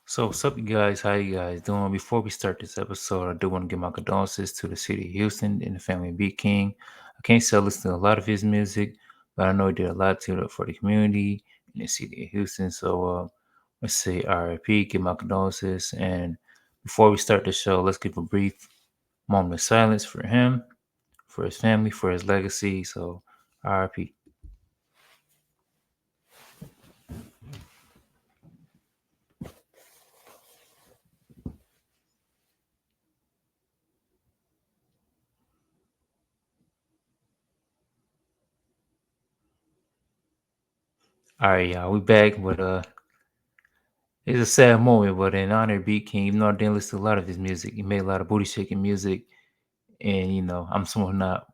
So, what's up, you guys? How you guys doing? Before we start this episode, I do want to give my condolences to the city of Houston and the family of B King. I can't say I listen to a lot of his music, but I know he did a lot for the community in the city of Houston. So, let's say RIP, give my condolences. And before we start the show, let's give a brief moment of silence for him, for his family, for his legacy. So, RIP. All right, y'all, we back with it's a sad moment, but in honor of B King, even though I didn't listen to a lot of his music, he made a lot of booty shaking music. And, I'm someone who not,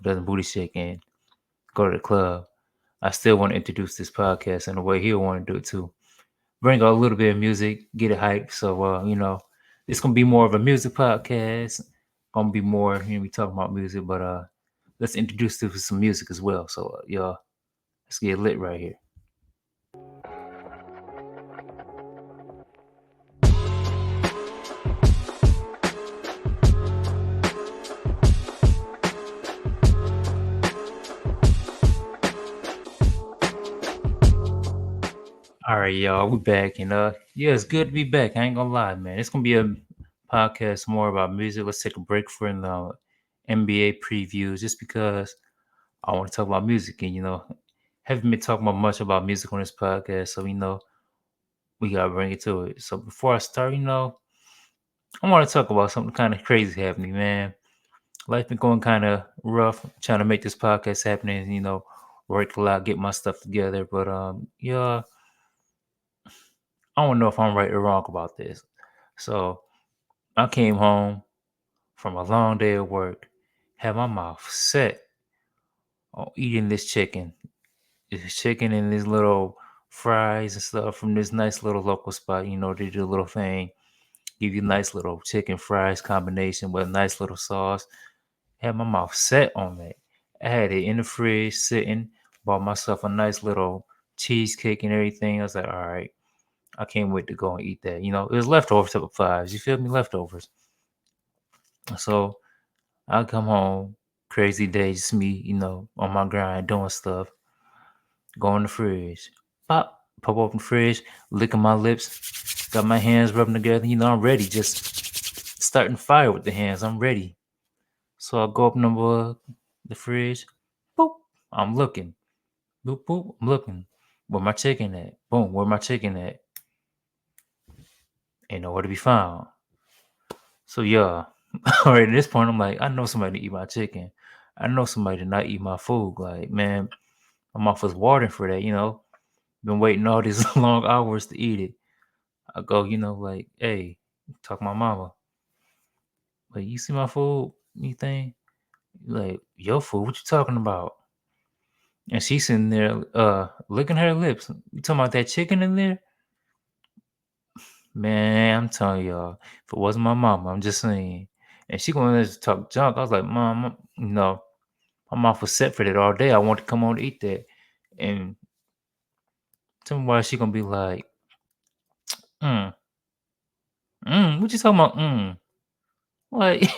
doesn't booty shake and go to the club. I still want to introduce this podcast in a way he'll want to do it too. Bring out a little bit of music, get it hyped. So, it's going to be more of a music podcast. Going to be more, we talking about music, but let's introduce this with some music as well. So, y'all, let's get lit right here. All right, y'all, we back, and yeah, it's good to be back. I ain't gonna lie, man. It's gonna be a podcast more about music. Let's take a break from the NBA previews, just because I want to talk about music, and haven't been talking about much about music on this podcast, so we gotta bring it to it. So before I start, I want to talk about something kind of crazy happening, man. Life been going kind of rough, trying to make this podcast happen, and work a lot, get my stuff together, but yeah. I don't know if I'm right or wrong about this. So I came home from a long day of work, had my mouth set on eating this chicken and these little fries and stuff from this nice little local spot. They do a little thing, give you nice little chicken fries combination with a nice little sauce. Had my mouth set on that. I had it in the fridge sitting, bought myself a nice little cheesecake and everything. I was like, all right, I can't wait to go and eat that. It was leftovers type of fives. You feel me? Leftovers. So I come home, crazy day, just me, on my grind, doing stuff, go in the fridge. Pop open the fridge, licking my lips, got my hands rubbing together. I'm ready. Just starting fire with the hands. I'm ready. So I go up number the fridge. Boop. I'm looking. Boop boop. I'm looking. Where my chicken at? Boom. Where my chicken at? Ain't nowhere to be found. So yeah, all right. At this point, I'm like, I know somebody to eat my chicken. I know somebody to not eat my food. Like, man, my mouth was watering for that. Been waiting all these long hours to eat it. I go, like, hey, talk to my mama. Like, you see my food? Anything? Like, your food? What you talking about? And she's sitting there, licking her lips. You talking about that chicken in there? Man, I'm telling y'all, if it wasn't my mama, I'm just saying. And she gonna let us talk junk. I was like, Mom, my mouth was set for that all day. I want to come on and eat that. And tell me why she gonna be like, mm, what you talking about? Like,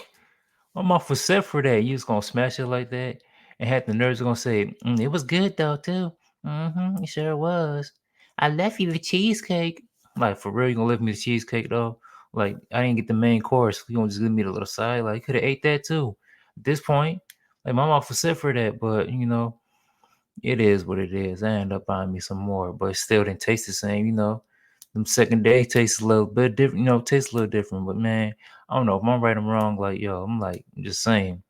my mouth was set for that. You was gonna smash it like that, and had the nerves gonna say, it was good though too. It sure was. I left you the cheesecake. Like for real, you gonna leave me the cheesecake though? Like I didn't get the main course. You gonna just give me the little side? Like could have ate that too. At this point, like my mouth was set for that, but it is what it is. I end up buying me some more, but it still didn't taste the same. Them second day tastes a little bit different. Tastes a little different. But man, I don't know if I'm right or wrong. Like yo, I'm just saying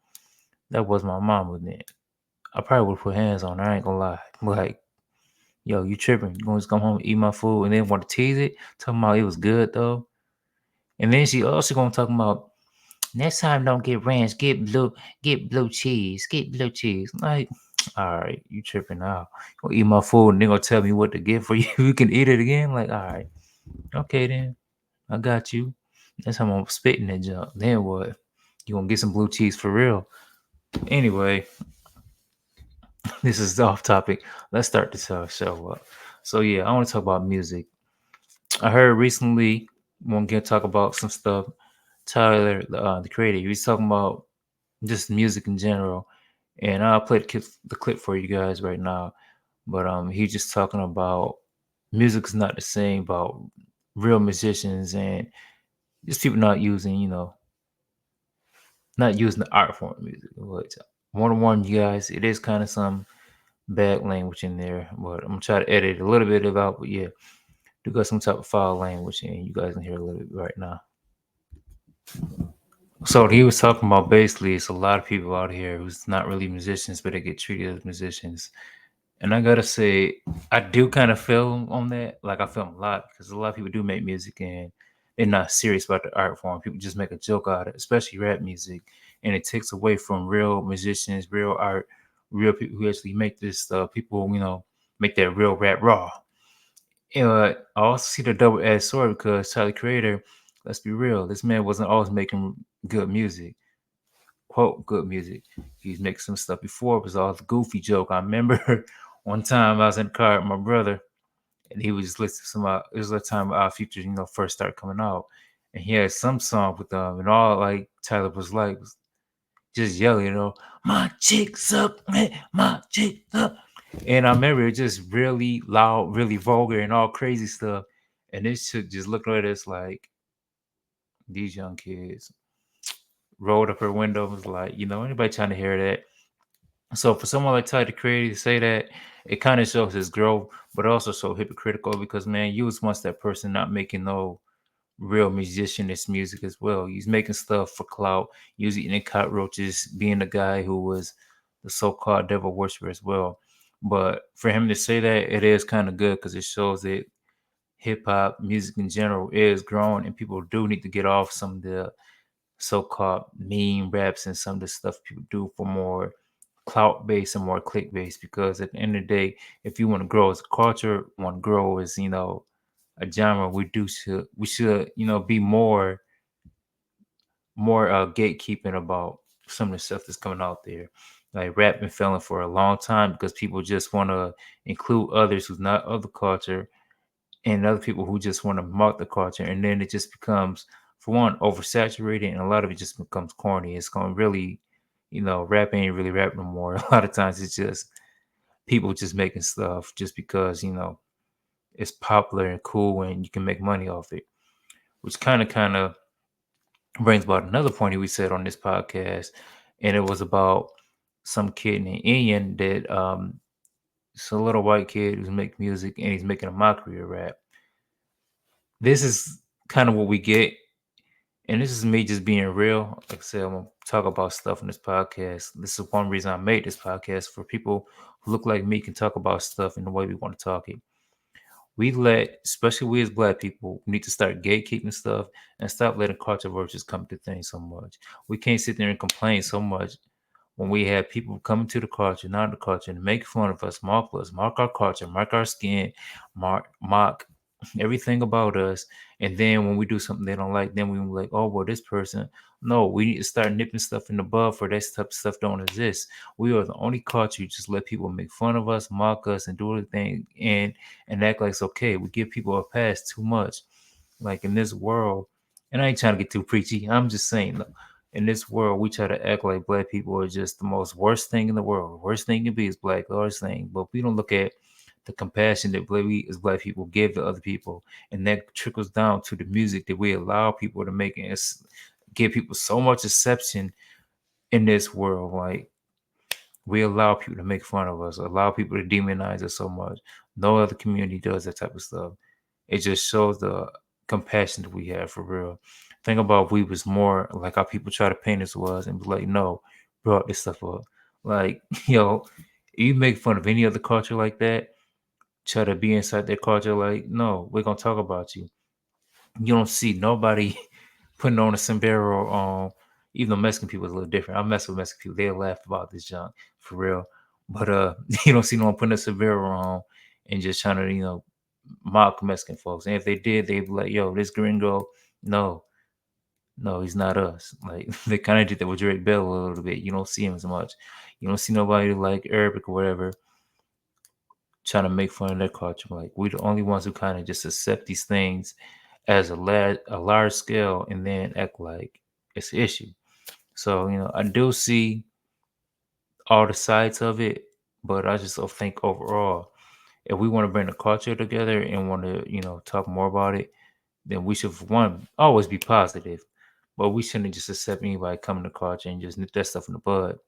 that was my mama then. I probably would put hands on her. I ain't gonna lie. Like yo, you tripping? You gonna just come home and eat my food and then want to tease it? Talking about it was good though. And then she also gonna talk about next time don't get ranch, get blue cheese, get blue cheese. Like, all right, you tripping now. Gonna eat my food and they gonna tell me what to get for you. You can eat it again. Like, all right, okay then. I got you. That's how I'm spitting that junk. Then what? You gonna get some blue cheese for real? Anyway, this is off topic. Let's start this show up. So yeah, I want to talk about music. I heard recently one gonna talk about some stuff. Tyler, the creator, he was talking about just music in general, and I'll play the clip for you guys right now. But he's just talking about music's not the same about real musicians and just people not using, not using the art form of music. But I want to warn you guys, it is kind of some bad language in there, but I'm gonna try to edit a little bit of out. But yeah, do got some type of foul language, and you guys can hear a little bit right now. So he was talking about basically it's a lot of people out here who's not really musicians, but they get treated as musicians. And I gotta say, I do kind of feel on that. Like I feel a lot because a lot of people do make music and they're not serious about the art form. People just make a joke out of it, especially rap music, and it takes away from real musicians, real art, real people who actually make this stuff. People, make that real rap raw. I also see the double-edged sword because Tyler Creator, let's be real, this man wasn't always making good music, quote good music. He's making some stuff before. It was all the goofy joke. I remember one time I was in the car with my brother, and he was just listening to some. It was the time our Future, first started coming out, and he had some song with them, and all like Tyler was like just yelling, my chicks up, man, my chicks up. And I remember it just really loud, really vulgar, and all crazy stuff. And this chick just looked at us like these young kids rolled up her window and was like, anybody trying to hear that? So for someone like Tyler the Creator to say that, it kind of shows his growth, but also so hypocritical because man, you was once that person not making no real musicianist music as well. He's making stuff for clout. He was eating cockroaches, being the guy who was the so-called devil worshiper as well. But for him to say that, it is kind of good because it shows that hip hop music in general is growing, and people do need to get off some of the so-called meme raps and some of the stuff people do for more clout based and more click based. Because at the end of the day, if you want to grow as a culture, want to grow as a genre, we should be more gatekeeping about some of the stuff that's coming out there. Like rap been failing for a long time because people just want to include others who's not of the culture and other people who just want to mock the culture, and then it just becomes, for one, oversaturated, and a lot of it just becomes corny. It's going to really, rap ain't really rap no more. A lot of times it's just people just making stuff just because it's popular and cool and you can make money off it, which kind of brings about another point we said on this podcast, and it was about some kid named Ian that it's a little white kid who's making music and he's making a mockery of rap. This is kind of what we get, and this is me just being real. Like I said, I'm gonna talk about stuff in this podcast. This is one reason I made this podcast for people who look like me can talk about stuff in the way we want to talk it. Especially we as black people, we need to start gatekeeping stuff and stop letting controversies come to things so much. We can't sit there and complain so much when we have people coming to the culture, not the culture, and make fun of us, mark our culture, mark our skin, mock everything about us. And then when we do something they don't like, then we like, oh well, this person. No, we need to start nipping stuff in the bud for that type of stuff don't exist. We are the only culture who just let people make fun of us, mock us, and do everything and act like it's okay. We give people a pass too much. Like in this world, and I ain't trying to get too preachy. I'm just saying, in this world, we try to act like black people are just the most worst thing in the world. Worst thing can be is black, the worst thing. But we don't look at the compassion that we as black people give to other people, and that trickles down to the music that we allow people to make, and give people so much exception in this world. Like we allow people to make fun of us, allow people to demonize us so much. No other community does that type of stuff. It just shows the compassion that we have for real. Think about if we was more like how people try to paint us was and be like, no, brought this stuff up. Like, you make fun of any other culture like that, try to be inside their culture, like, no, we're gonna talk about you. You don't see nobody putting on a sombrero on. Even though Mexican people is a little different. I mess with Mexican people, they'll laugh about this junk for real. But you don't see no one putting a sombrero on and just trying to, mock Mexican folks. And if they did, they'd be like, yo, this gringo, no, no, he's not us. Like they kind of did that with Drake Bell a little bit. You don't see him as much. You don't see nobody like Arabic or whatever trying to make fun of their culture. Like we're the only ones who kind of just accept these things as a large scale and then act like it's an issue. So I do see all the sides of it, but I just don't think overall, if we want to bring the culture together and want to talk more about it, then we should one always be positive. But we shouldn't just accept anybody coming to culture and just nip that stuff in the bud.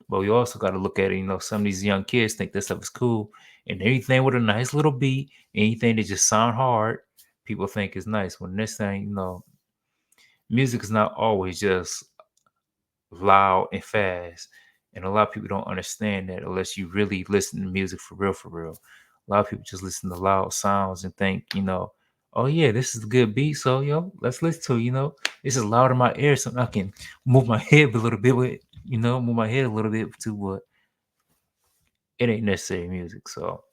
But we also got to look at it. Some of these young kids think this stuff is cool, and anything with a nice little beat, anything that just sound hard, people think is nice. When this thing, music is not always just loud and fast. And a lot of people don't understand that unless you really listen to music for real, for real. A lot of people just listen to loud sounds and think, oh yeah, this is a good beat. So let's listen to this is loud in my ear, so I can move my head a little bit with, move my head a little bit too, but it ain't necessary music. So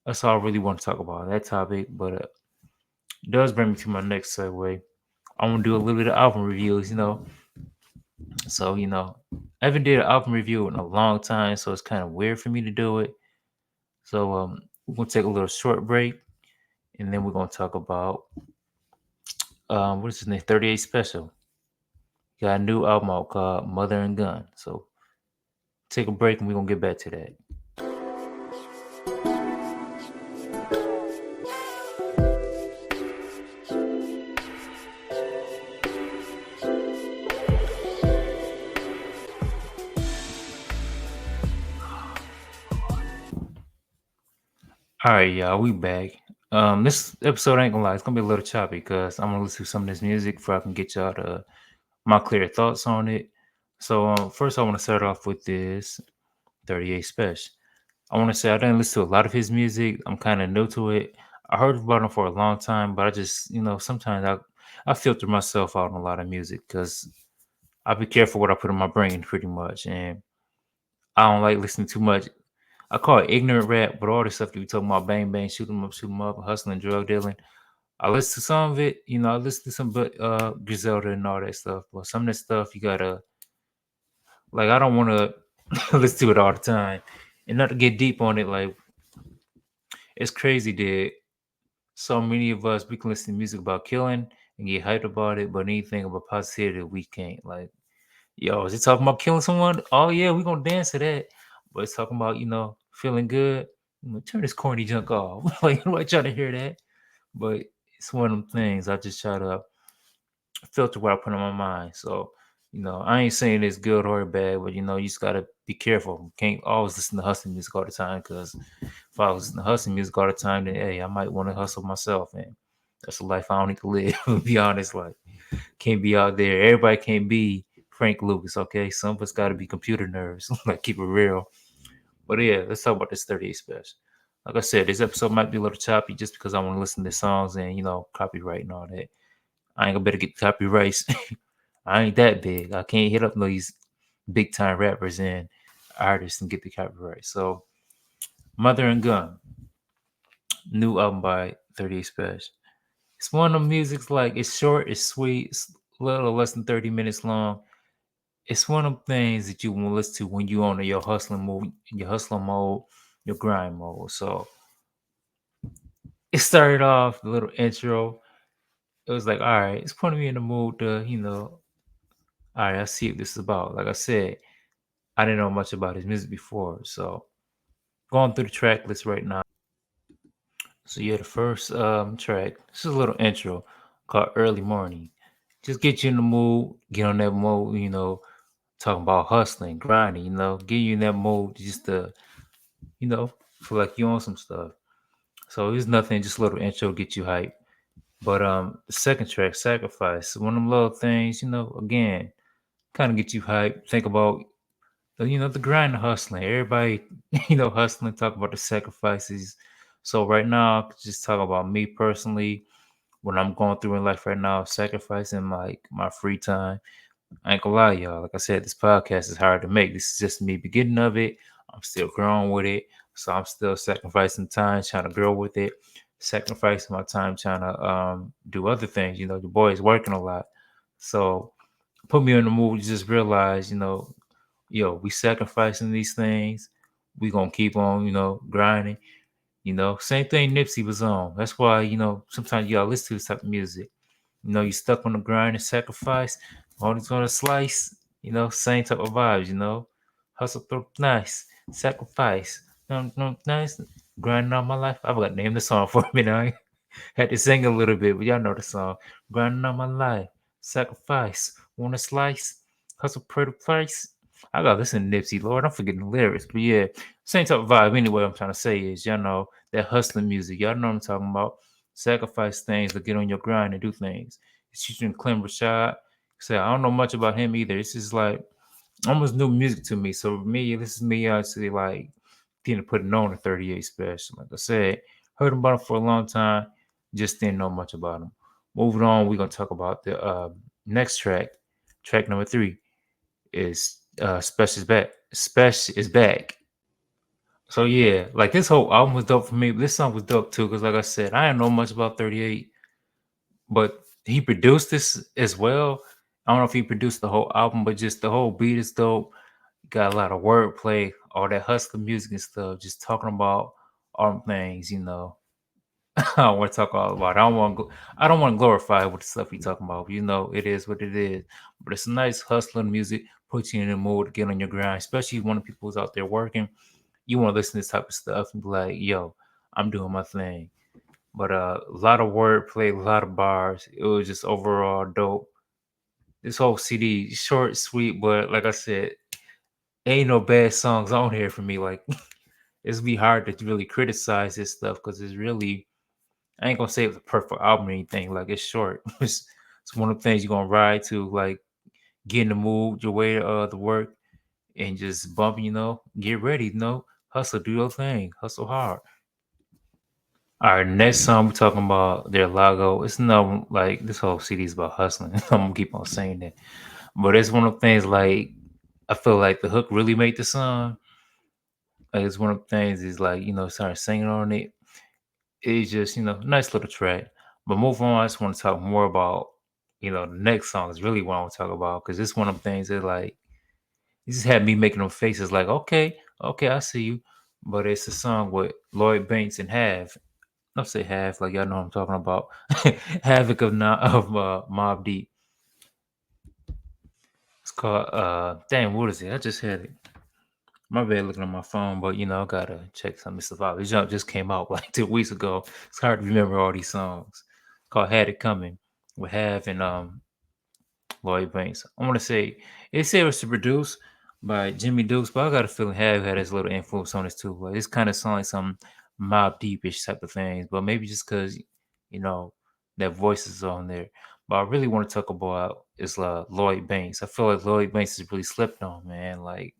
that's all I really want to talk about that topic. But it does bring me to my next segue. I want to do a little bit of album reviews. So, I haven't did an album review in a long time, so it's kind of weird for me to do it. So, we're gonna take a little short break, and then we're gonna talk about what is his name, 38 Special. Got a new album out called Mother and Gun. So, take a break, and we're gonna get back to that. All right, y'all, we back. This episode ain't gonna lie, it's gonna be a little choppy because I'm gonna listen to some of this music before I can get y'all to my clear thoughts on it. So, first, I want to start off with this 38 Special. I want to say I didn't listen to a lot of his music. I'm kind of new to it. I heard about him for a long time, but I just, sometimes I filter myself out on a lot of music because I be careful what I put in my brain, pretty much, and I don't like listening too much. I call it ignorant rap, but all the stuff that we talking about, bang bang, shoot 'em up, hustling, drug dealing. I listen to some of it, I listen to some, but Griselda and all that stuff. But some of that stuff you gotta like. I don't want to listen to it all the time, and not to get deep on it. Like it's crazy that so many of us we can listen to music about killing and get hyped about it, but anything about positivity we can't. Like, yo, is it talking about killing someone? Oh yeah, we gonna dance to that. But it's talking about feeling good. Turn this corny junk off. Like nobody trying to hear that. But it's one of them things. I just try to filter what I put on my mind. So I ain't saying it's good or bad, but you just gotta be careful. You can't always listen to hustling music all the time because if I was listening to hustling music all the time, then hey, I might want to hustle myself, and that's a life I don't need to live. To be honest, like can't be out there. Everybody can't be Frank Lucas, okay? Some of us gotta be computer nerds. Like keep it real. But yeah, let's talk about this 38 Special. Like I said, this episode might be a little choppy just because I want to listen to songs and copyright and all that. I ain't gonna better get copyrights. I ain't that big. I can't hit up these big time rappers and artists and get the copyright. So Mother and Gun, new album by 38 Special. It's one of the music's like it's short, it's sweet, it's a little less than 30 minutes long. It's one of the things that you want to listen to when you on your hustling mode, your grind mode. So it started off the little intro. It was like, all right, it's putting me in the mood to, all right, I see what this is about. Like I said, I didn't know much about his music before. So going through the track list right now. So yeah, the first track, this is a little intro called Early Morning. Just get you in the mood, get on that mode, talking about hustling, grinding, get you in that mode just to, feel like you on some stuff. So it's nothing, just a little intro, get you hype. But the second track, Sacrifice, one of them little things, again, kind of get you hype. Think about the grind and hustling. Everybody, hustling, talk about the sacrifices. So right now, I could just talk about me personally, what I'm going through in life right now, sacrificing like my free time. I ain't gonna lie, y'all. Like I said, this podcast is hard to make. This is just me beginning of it. I'm still growing with it. So I'm still sacrificing time, trying to grow with it, sacrificing my time trying to do other things. The boy is working a lot. So put me in the mood to just realize, we sacrificing these things. We gonna keep on, grinding. Same thing Nipsey was on. That's why, sometimes you gotta listen to this type of music. You stuck on the grind and sacrifice, always on a slice, same type of vibes. Hustle through nice, sacrifice, nice, grinding all my life. I forgot to name the song for me now. Had to sing a little bit, but y'all know the song. Grinding on my life, sacrifice, want a slice, hustle per the price. I gotta listen to Nipsey, Lord. I'm forgetting the lyrics, but yeah, same type of vibe. Anyway, what I'm trying to say is, y'all know that hustling music. Y'all know what I'm talking about. Sacrifice things to get on your grind and do things. It's featuring Clem Rashad. So I don't know much about him either. This is like almost new music to me. So me, this is me actually like getting to put it on the 38 special. Like I said, heard about him for a long time, just didn't know much about him. Moving on, we're gonna talk about the next track. Track number 3 is Special is Back. Special is Back. So yeah, like this whole album was dope for me. But this song was dope too, because like I said, I didn't know much about 38, but he produced this as well. I don't know if he produced the whole album, but just the whole beat is dope. Got a lot of wordplay, all that hustler music and stuff, just talking about all them things. I don't want to talk all about it. I don't want to glorify what the stuff we talking about. It is what it is. But it's nice hustling music, puts you in the mood to get on your grind, especially when people who's out there working. You want to listen to this type of stuff and be like, yo, I'm doing my thing. But a lot of wordplay, a lot of bars. It was just overall dope. This whole CD, short, sweet, but like I said, ain't no bad songs on here for me. Like it's be hard to really criticize this stuff because it's really I ain't gonna say it's a perfect album or anything. Like it's short. It's one of the things you're gonna ride to, like get in the mood, your way to work, and just bump. Get ready. Hustle, do your thing, hustle hard. All right, next song we're talking about their logo. It's no like this whole CD is about hustling. I'm gonna keep on saying that, but it's one of the things like I feel like the hook really made the song. Like it's one of the things is like start singing on it. It's just nice little track. But move on. I just want to talk more about the next song is really what I want to talk about because it's one of the things that like it just had me making them faces like okay, okay, I see you. But it's a song with Lloyd Banks and Have. I'll say Have like y'all know what I'm talking about. Havoc of Mob Deep. It's called damn, what is it? I just had it. My bad looking on my phone, but I gotta check some of this stuff out. This jump just came out like 2 weeks ago. It's hard to remember all these songs. It's called Had It Coming with Have and Lloyd Banks. I wanna say it said it was to produce by Jimmy Dukes, but I got a feeling Have had his little influence on this too. Like it's kind of sound like some mob deepish type of things, but maybe just cause you know that voice is on there. But I really want to talk about is Lloyd Banks. I feel like Lloyd Banks is really slept on, man. Like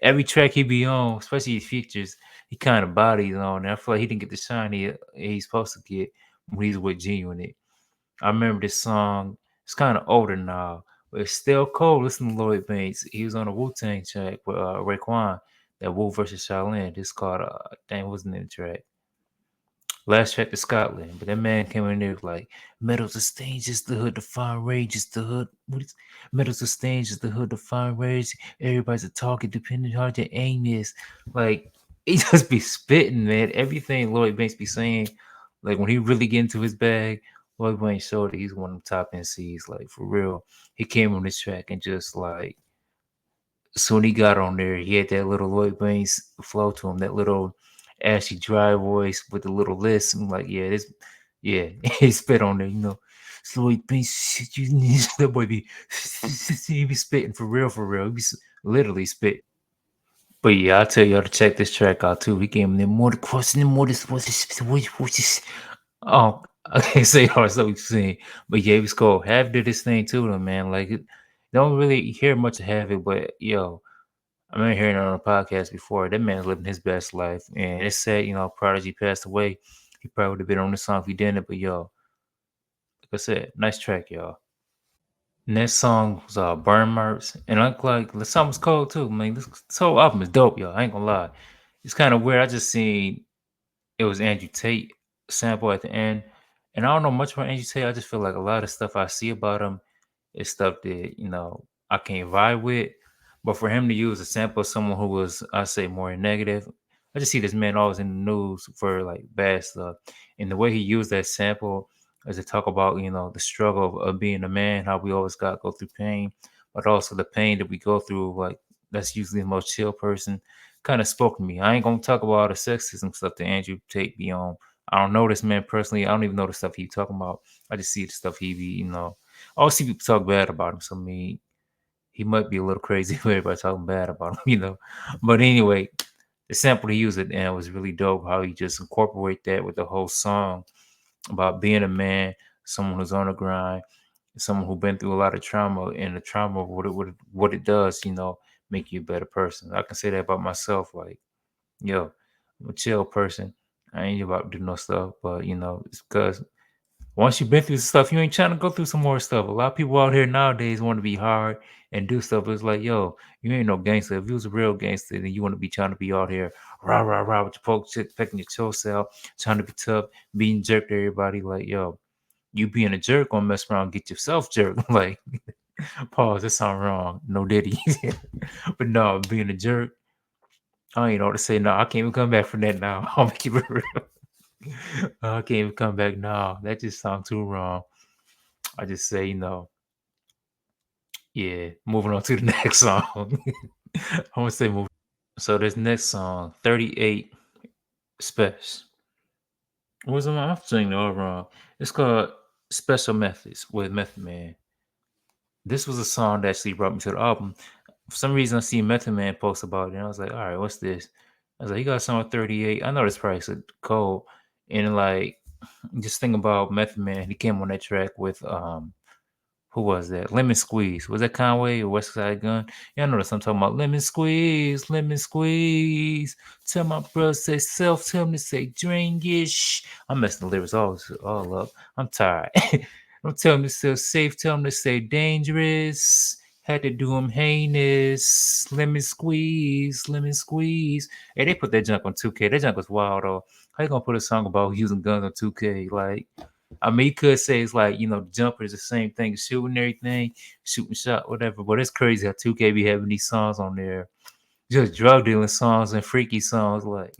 every track he be on, especially his features, he kind of bodies on. And I feel like he didn't get the shine he's supposed to get when he's with G Unit. I remember this song. It's kind of older now, but it's still cold. Listen to Lloyd Banks. He was on a Wu Tang track with Raekwon, that Wu versus Shaolin. It's called dang, wasn't in the track. Last track to Scotland, but that man came in there like metals of stains, just the hood, the fine rage, just the hood. What is metals of stains, just the hood, the fine rage. Everybody's a target, depending on how your aim is. Like he just be spitting, man. Everything Lloyd Banks be saying, like when he really get into his bag, Lloyd Banks showed that he's one of the top NCs, like for real. He came on this track and just like soon he got on there, he had that little Lloyd Banks flow to him, that little ashy dry voice with the little list. I'm like, yeah, he spit on there. So Lloyd Banks, shit, you need that boy be, he be spitting for real, for real. He be literally spit. But yeah, I'll tell y'all to check this track out too. He came in there more to crossing the more this was this. Oh, I can't say all the stuff we've seen, but yeah, it was cool. Have did this thing too, though, man. Like, don't really hear much of Havoc, but yo, I've been hearing it on a podcast before. That man's living his best life. And it's sad, Prodigy passed away. He probably would have been on the song if he didn't. But yo, like I said, nice track, y'all. Next song was Burn Marks. And like the song was cold too. I mean, this whole album is dope, y'all. I ain't gonna lie. It's kind of weird. I just seen it was Andrew Tate sample at the end. And I don't know much about Andrew Tate. I just feel like a lot of stuff I see about him is stuff that, I can't vibe with. But for him to use a sample of someone who was, I say, more negative, I just see this man always in the news for like bad stuff, and the way he used that sample is to talk about the struggle of being a man, how we always got to go through pain, but also the pain that we go through. Like that's usually the most chill person. Kind of spoke to me. I ain't gonna talk about all the sexism stuff that Andrew Tate be on. I don't know this man personally. I don't even know the stuff he talking about. I just see the stuff he be, I always see people talk bad about him. So me, he might be a little crazy for everybody talking bad about him. But anyway, the sample he used it and was really dope. How he just incorporate that with the whole song about being a man, someone who's on the grind, someone who's been through a lot of trauma, and the trauma of what it does, make you a better person. I can say that about myself. Like, yo, I'm a chill person. I ain't about to do no stuff, but it's because once you've been through stuff, you ain't trying to go through some more stuff. A lot of people out here nowadays want to be hard and do stuff. But it's like, yo, you ain't no gangster. If you was a real gangster, then you want to be trying to be out here, rah, rah, rah, with your poke shit, pecking your toes out, trying to be tough, being jerk to everybody. Like, yo, you being a jerk gonna mess around and get yourself jerked. Like, pause, that sound wrong. No diddy. But no, being a jerk, I ain't know what to say. No, I can't even come back from that now. I'm gonna keep it real. I can't even come back now. That just sounds too wrong. I just say, yeah, moving on to the next song. I want to say moving. So this next song, 38 Special. What's the I'm saying it all wrong. It's called Special Methods with Method Man. This was a song that actually brought me to the album. For some reason, I see Method Man post about it, and I was like, all right, what's this? I was like, he got a song with 38. I know this price is cold. And like, just think about Method Man. He came on that track with who was that? Lemon Squeeze. Was that Conway or West Side Gun? Yeah, I know that's what I'm talking about. Lemon Squeeze, Lemon Squeeze. Tell my brother say self, tell him to say drinkish. I'm messing the lyrics all up. I'm tired. I'm telling him to say safe, tell him to say dangerous. Had to do him heinous. Lemon squeeze, lemon squeeze. Hey, they put that junk on 2K. That junk was wild though. How you gonna put a song about using guns on 2K? Like, I mean, you could say it's like, jumper is the same thing, shooting everything, shooting shot, whatever. But it's crazy how 2K be having these songs on there, just drug dealing songs and freaky songs, like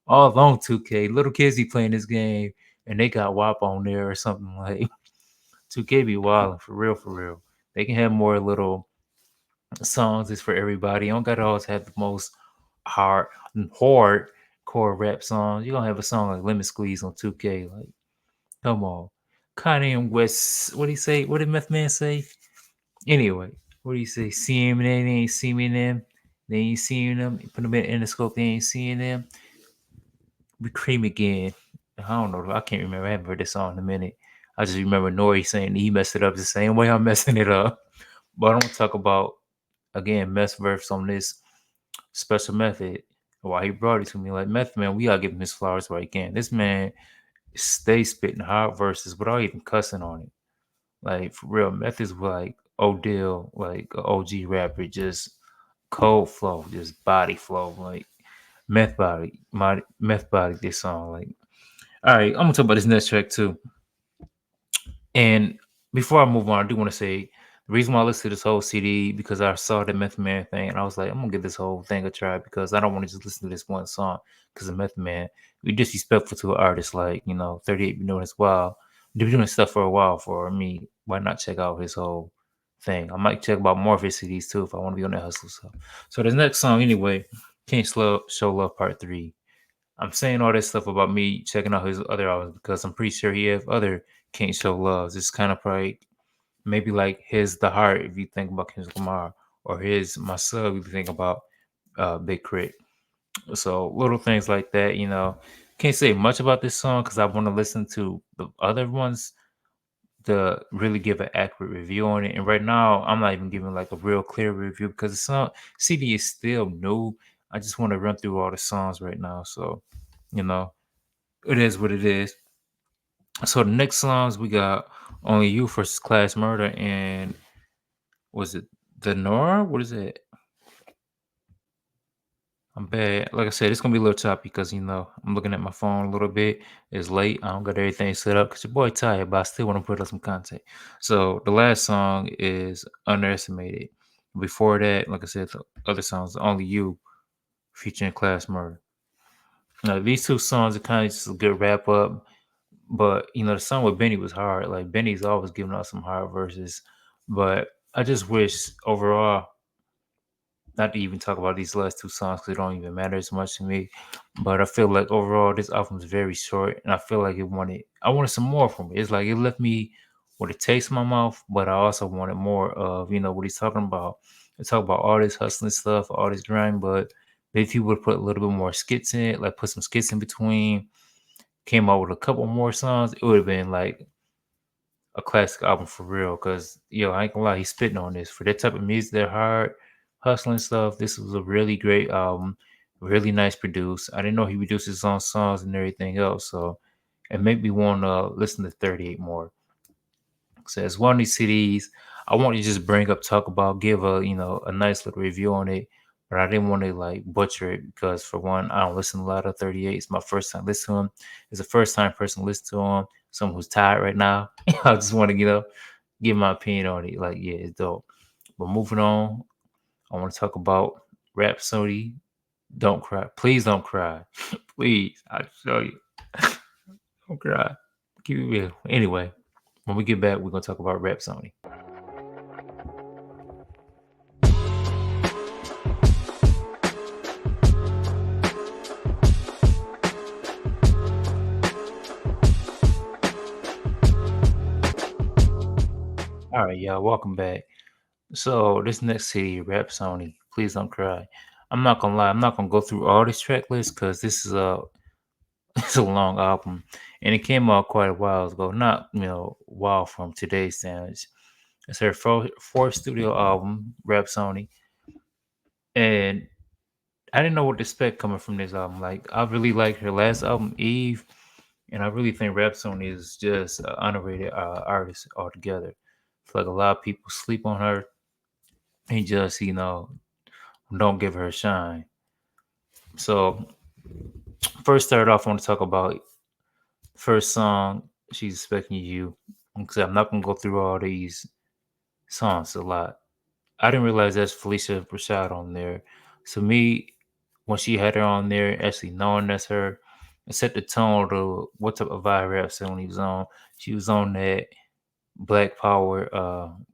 all along 2K. Little kids be playing this game and they got WAP on there or something like 2K be wilding for real, for real. They can have more little songs. It's for everybody. You don't gotta always have the most hard core rap songs. You gonna have a song like Lemon Squeeze on 2K, like. Come on. Kanye and West, what did he say? What did Meth Man say? Anyway, what do you say? See him and they ain't seeing them. They ain't seeing them. Put them in the scope, they ain't seeing them. We cream again. I don't know. I can't remember. I haven't heard this song in a minute. I just remember Nori saying he messed it up the same way I'm messing it up. But I don't talk about, again, Mess verse on this special method. Why he brought it to me. Like, Meth Man, we gotta give him his flowers while he can. This man stay spitting hard verses without even cussing on it. Like for real, Meth is like Odell, like a OG rapper, just cold flow, just body flow, like Meth body. This song, like, all right, I'm gonna talk about this next track too. And before I move on, I do want to say the reason why I listened to this whole CD because I saw the Method Man thing, and I was like, I'm gonna give this whole thing a try because I don't want to just listen to this one song because of Method Man. Be disrespectful to an artist like 38 been doing this while, been doing this stuff for a while. For me, why not check out his whole thing? I might check about more of his CDs too if I want to be on that hustle stuff. So this next song, anyway, Can't Show Love Part 3. I'm saying all this stuff about me checking out his other albums because I'm pretty sure he have other Can't Show Loves. It's kind of probably maybe like his The Heart if you think about Kendrick Lamar, or his My Sub if you think about Big Crit. So little things like that, Can't say much about this song because I want to listen to the other ones to really give an accurate review on it. And right now, I'm not even giving like a real clear review because the song CD is still new. I just want to run through all the songs right now. So, you know, it is what it is. So the next songs we got Only You versus Class Murder and was it the Nora? What is it? I'm bad. Like I said, it's gonna be a little choppy because I'm looking at my phone a little bit. It's late. I don't got everything set up because your boy tired, but I still want to put up some content. So the last song is Underestimated. Before that, like I said, the other songs Only You featuring Class Murder. These two songs are kind of just a good wrap up. But the song with Benny was hard. Like Benny's always giving us some hard verses. But I just wish overall, not to even talk about these last two songs because it don't even matter as much to me. But I feel like overall this album is very short, and I feel like I wanted some more from it. It's like it left me with a taste in my mouth, but I also wanted more of what he's talking about. They talk about all this hustling stuff, all this grind, but if he would put a little bit more skits in it, like put some skits in between, came out with a couple more songs, it would have been like a classic album for real. Cause I ain't gonna lie, he's spitting on this for that type of music, that hard hustling stuff. This was a really great album, really nice produced. I didn't know he produced his own songs and everything else, so it made me want to listen to 38 more. So as one of these CDs, I want to just bring up, talk about, give a nice little review on it. But I didn't want to like butcher it because for one, I don't listen to a lot of 38. It's my first time listening to him. It's the first time person listen to him. Someone who's tired right now. I just want to give my opinion on it. Like, yeah, it's dope. But moving on, I want to talk about Rhapsody. Don't cry. Please don't cry. Please. I show you. Don't cry. Keep it real. Anyway, when we get back, we're gonna talk about Rhapsody. All right, y'all, welcome back. So this next CD, Rap Sony, Please Don't Cry. I'm not gonna lie, I'm not gonna go through all this track list because this is a it's a long album, and it came out quite a while ago. Not while from today's standards. It's her fourth studio album, Rap Sony, and I didn't know what to expect coming from this album. Like I really like her last album, Eve, and I really think Rap Sony is just an underrated artist altogether. I feel like a lot of people sleep on her and just don't give her a shine. So first start off, I want to talk about first song, She's Expecting You. Because I'm not gonna go through all these songs a lot. I didn't realize that's Felicia Rashad on there. So me, when she had her on there, actually knowing that's her, it set the tone to what type of vibe rap song he was on. She was on that black power,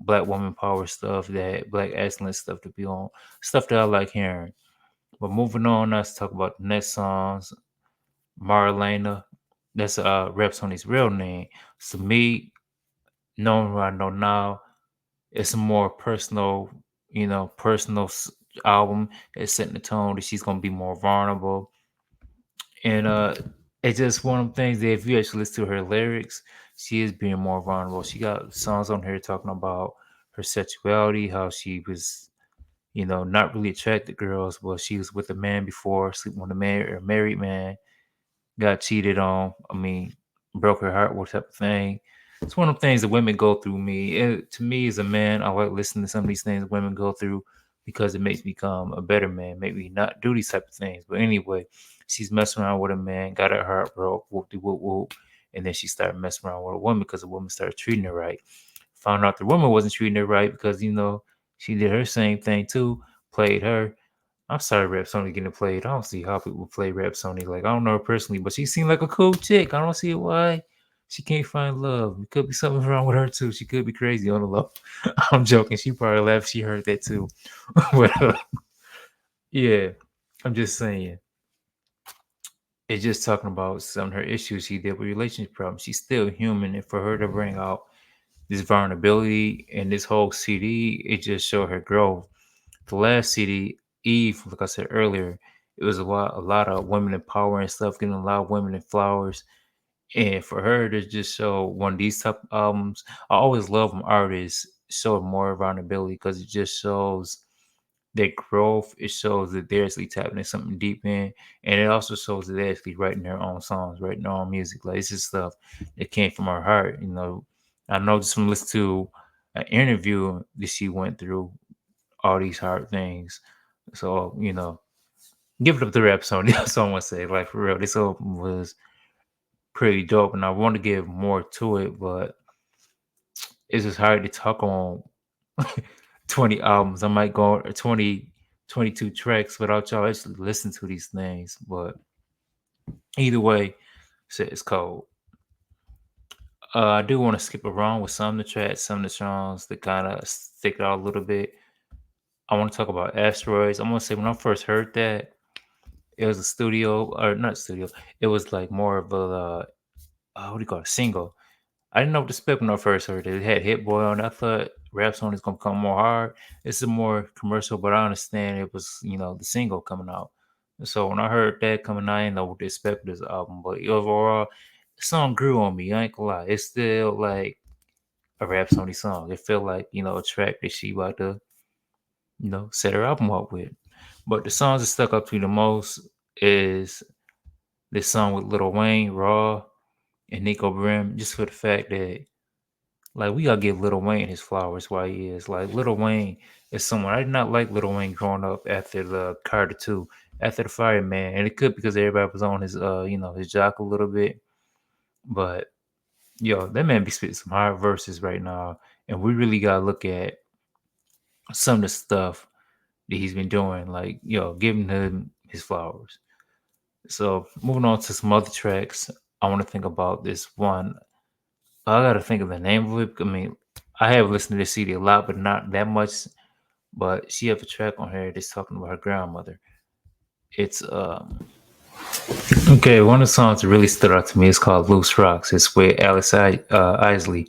black woman power stuff, that black excellence stuff to be on, stuff that I like hearing. But moving on, let's talk about the next songs. Marlena, that's Rap Tony's real name. So me, knowing what I know now, it's a more personal, personal album. It's setting the tone that she's gonna be more vulnerable, and it's just one of them things that if you actually listen to her lyrics, she is being more vulnerable. She got songs on here talking about her sexuality, how she was not really attracted to girls, but she was with a man before, sleeping with a married man, got cheated on. I mean, broke her heart, what type of thing. It's one of the things that women go through. To me, as a man, I like listening to some of these things women go through because it makes me become a better man. Make me not do these type of things. But anyway, she's messing around with a man, got her heart broke, whoop de whoop whoop, and then she started messing around with a woman because the woman started treating her right. Found out the woman wasn't treating her right because she did her same thing too, played her. I'm sorry, Rap Sony getting played. I don't see how people play Rap Sony. Like I don't know her personally, but she seemed like a cool chick. I don't see why she can't find love. It could be something wrong with her too. She could be crazy on the low. I'm joking. She probably laughed. She heard that too. but yeah, I'm just saying. It's just talking about some of her issues she did with relationship problems. She's still human, and for her to bring out this vulnerability and this whole CD, it just showed her growth. The last CD, Eve, like I said earlier, it was a lot of women empowering stuff, getting a lot of women in flowers. And for her to just show one of these type of albums, I always love when artists show more vulnerability because it just shows their growth. It shows that they're actually tapping into something deep in, and it also shows that they're actually writing their own songs, writing their own music. Like it's just stuff that came from her heart. I know just from listening to an interview that she went through all these hard things. So, give it up to Rap Song. That's all I want to say. Like, for real, this album was pretty dope, and I want to give more to it, but it's just hard to talk on 20 albums. I might go 20, 22 tracks without y'all actually listen to these things, but Either way, it's cold. I do want to skip around with some of the tracks, some of the songs that kind of stick out a little bit. I want to talk about Asteroids. I'm gonna say when I first heard that, it was a studio or not studio. It was like more of a what do you call it, single. I didn't know what to expect when I first heard it. It had Hit Boy on it. I thought rap song is gonna come more hard. It's a more commercial, but I understand it was the single coming out. So when I heard that coming out, I didn't know what to expect with this album. But overall, the song grew on me. I ain't gonna lie. It's still like a rap song. It felt like a track that she about to set her album up with. But the songs that stuck up to me the most is this song with Lil Wayne, Raw, and Nico Brim, just for the fact that like we gotta give Lil Wayne his flowers while he is. Like Lil Wayne is someone I did not like Lil Wayne growing up after the Carter 2, after the Fireman. And it could because everybody was on his his jock a little bit. But that man be spitting some hard verses right now. And we really gotta look at some of the stuff that he's been doing, like giving him his flowers. So moving on to some other tracks, I want to think about this one. I gotta think of the name of it. I mean, I have listened to this CD a lot, but not that much. But she have a track on here that's talking about her grandmother. It's okay. One of the songs that really stood out to me is called "Loose Rocks." It's with Isley.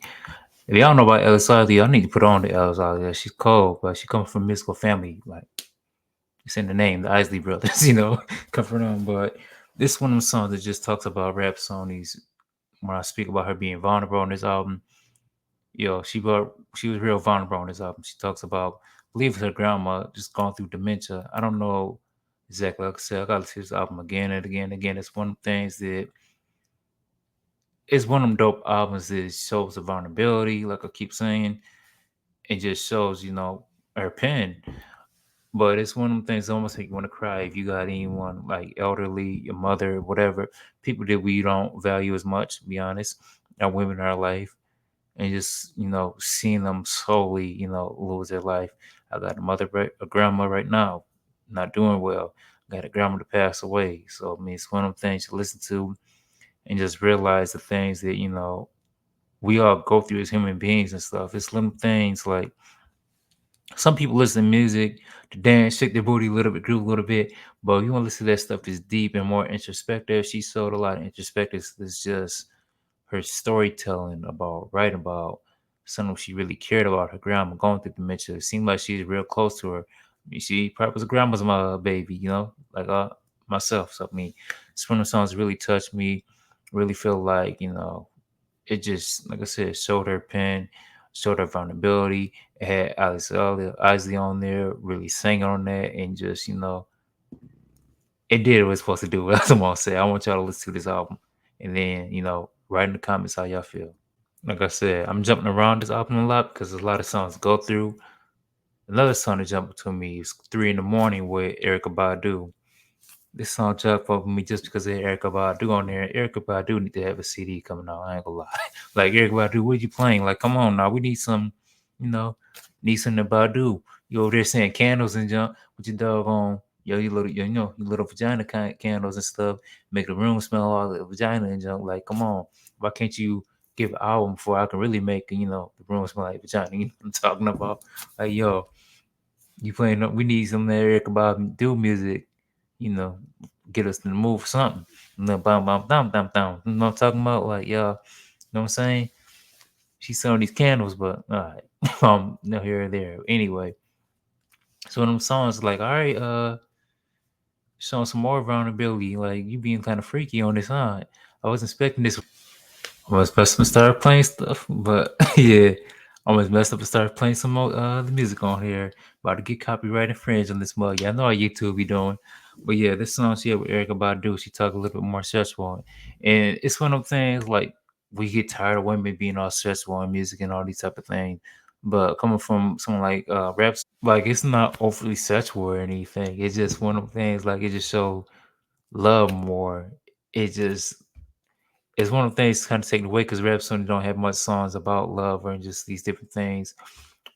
If y'all know about Alice Isley, I need to put on the Alice Isley. She's cold, but she comes from a musical family. Like it's in the name, the Isley brothers. Come from them. But this one of the songs that just talks about rap songs. When I speak about her being vulnerable on this album, she was real vulnerable on this album. She talks about believe her grandma just gone through dementia. I don't know exactly. Like I said, I gotta listen to this album again and again and again. It's one of the things that it's one of them dope albums that shows the vulnerability, like I keep saying. It just shows, her pen. But it's one of them things that almost make you want to cry if you got anyone like elderly, your mother, whatever, people that we don't value as much, to be honest, our women in our life and just seeing them slowly lose their life. I got a grandma right now not doing well. I got a grandma to pass away, so I mean it's one of the things to listen to and just realize the things that we all go through as human beings and stuff. It's little things like some people listen to music to dance, shake their booty a little bit, groove a little bit, but you want to listen to that stuff that's deep and more introspective. She showed a lot of introspective. It's just her storytelling about writing about something she really cared about her grandma going through dementia. It seemed like she was real close to her. I mean, she probably was a grandma's my baby, like myself. So I mean, it's one of the songs really touched me. Really feel like it just like I said showed her pen, showed her vulnerability. It had Isley on there, really singing on that, and just it did what it's supposed to do. That's what I'm gonna say. I want y'all to listen to this album, and then write in the comments how y'all feel. Like I said, I'm jumping around this album a lot because there's a lot of songs to go through. Another song that jumped to me is 3 in the Morning with Erica Badu. This song jumped up with me just because of Erica Badu on there. Erica Badu need to have a CD coming out. I ain't gonna lie. Like Erica Badu, what you playing? Like, come on now, we need some, you know, need some to Badu. You over there saying candles and junk with your doggone, you little, your little vagina candles and stuff, make the room smell all the vagina and junk. Like, come on, why can't you give an album before I can really make the room smell like vagina? You know what I'm talking about? Like, yo, you playing? We need some Erica Badu music. You know, get us in the mood for something. Bam, bam, bam, bam, bam. You know what I'm talking about? Like, yeah, you know what I'm saying? She's selling these candles, but all right, no here or there. Anyway, so them songs like, all right, showing some more vulnerability. Like, you being kind of freaky on this, huh? I was expecting this. I was supposed to start playing stuff, but yeah, I was messed up and started playing some more the music on here. About to get copyright infringed on this mug. Yeah, I know how YouTube be doing. But yeah, this song she had with Erica Badu, she talk a little bit more sexual. And it's one of them things like we get tired of women being all sexual in music and all these type of things. But coming from someone like raps, like it's not overly sexual or anything. It's just one of them things like it just show love more. It just it's one of the things kind of taken away because Rap Sony don't have much songs about love or just these different things.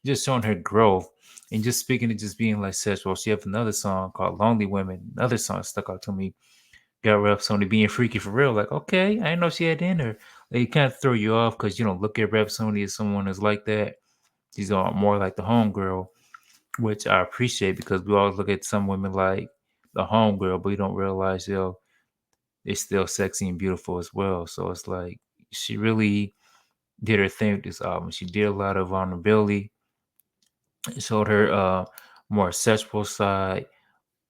Just showing her growth and just speaking of just being like sexual. She have another song called Lonely Women. Another song stuck out to me. got Rhapsody being freaky for real. Like, okay, I didn't know she had in her. They kind of throw you off because you don't look at Rhapsody as someone that's like that. She's more like the homegirl, which I appreciate because we always look at some women like the homegirl, but we don't realize they're still sexy and beautiful as well. So it's like she really did her thing with this album. She did a lot of vulnerability. It showed her more sexual side,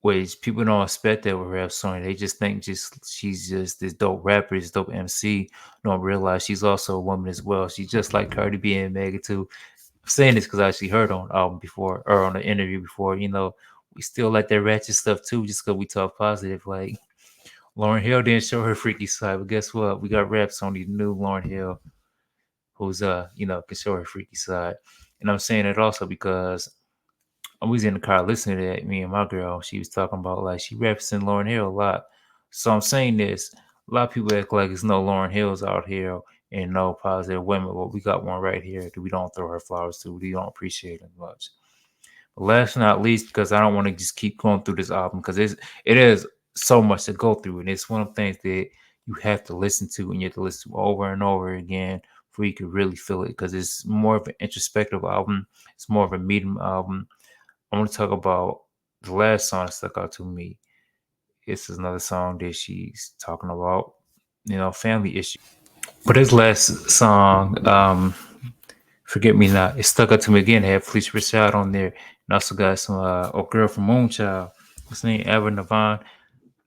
which people don't expect that with rap song. They just think just she's just this dope rapper, this dope MC. Don't realize she's also a woman as well. She's just like Cardi B and Megan too. I'm saying this because I actually heard on album before or on the interview before. We still like that ratchet stuff too, just because we talk positive. Like Lauren Hill didn't show her freaky side, but guess what? We got raps on the new Lauren Hill, who's can show her freaky side. And I'm saying it also because I was in the car listening to that. Me and my girl, she was talking about like she referencing Lauren Hill a lot. So I'm saying this. A lot of people act like it's no Lauren Hills out here and no positive women. Well, we got one right here that we don't throw her flowers to. We don't appreciate it much. But last but not least, because I don't want to just keep going through this album because it is so much to go through, and it's one of the things that you have to listen to and you have to listen to over and over again before you can really feel it because it's more of an introspective album. It's more of a medium album. I want to talk about the last song that stuck out to me. This is another song that she's talking about, family issues. But this last song, Forget Me Not, it stuck out to me again. It had Felicia Rashad on there. And also got some girl from Moonchild. What's her name? Ever Navon.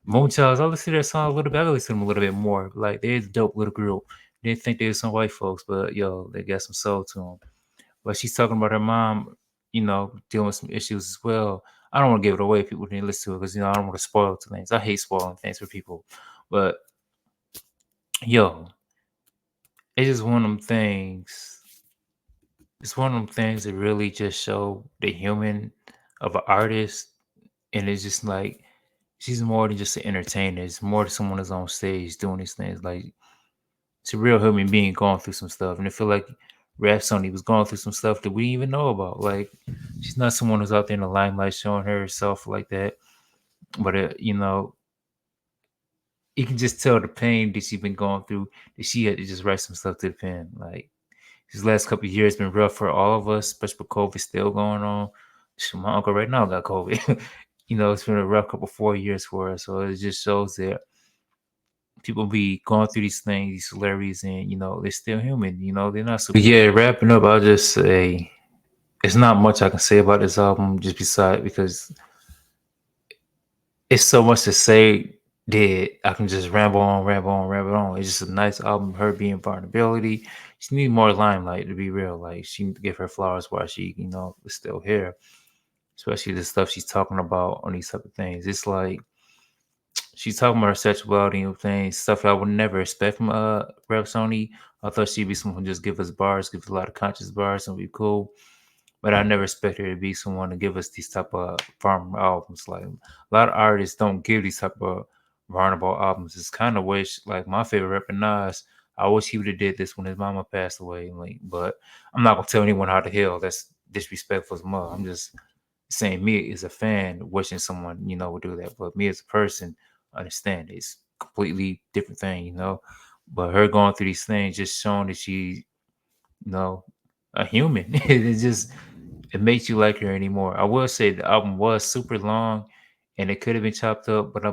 Moonchild, I listen to their song a little bit. I listen to them a little bit more. Like, they're a dope little group. Didn't think they were some white folks, but yo, they got some soul to them. But she's talking about her mom, dealing with some issues as well. I don't want to give it away. People didn't listen to it because I don't want to spoil things. I hate spoiling things for people. But yo, it's just one of them things. It's one of them things that really just show the human of an artist, and it's just like she's more than just an entertainer. It's more than someone that's on stage doing these things. Like it's a real human being going through some stuff, and I feel like Rhapsody was going through some stuff that we didn't even know about. Like she's not someone who's out there in the limelight showing herself like that, but you can just tell the pain that she's been going through. That she had to just write some stuff to the pen. Like these last couple of years been rough for all of us, especially with COVID still going on. My uncle right now got COVID. It's been a rough couple 4 years for us. So it just shows that people be going through these things, these celebrities, and they're still human. They're not super. Yeah, wrapping up, I'll just say it's not much I can say about this album, just beside because it's so much to say that I can just ramble on, ramble on, ramble on. It's just a nice album. Her being vulnerability, she need more limelight to be real. Like she need to give her flowers while she, is still here. Especially the stuff she's talking about on these type of things. It's like she's talking about her sexuality and things, stuff I would never expect from Rap Sony. I thought she'd be someone who just give us bars, give us a lot of conscious bars and be cool. But I never expect her to be someone to give us these type of farm albums. Like a lot of artists don't give these type of vulnerable albums. It's kind of wish like my favorite rapper Nas. I wish he would have did this when his mama passed away. Like, but I'm not gonna tell anyone how to heal. That's disrespectful as mother. I'm just saying me as a fan wishing someone would do that, but me as a person understand it's completely different thing. But her going through these things just showing that she you know a human. It makes you like her anymore. I will say the album was super long and it could have been chopped up, but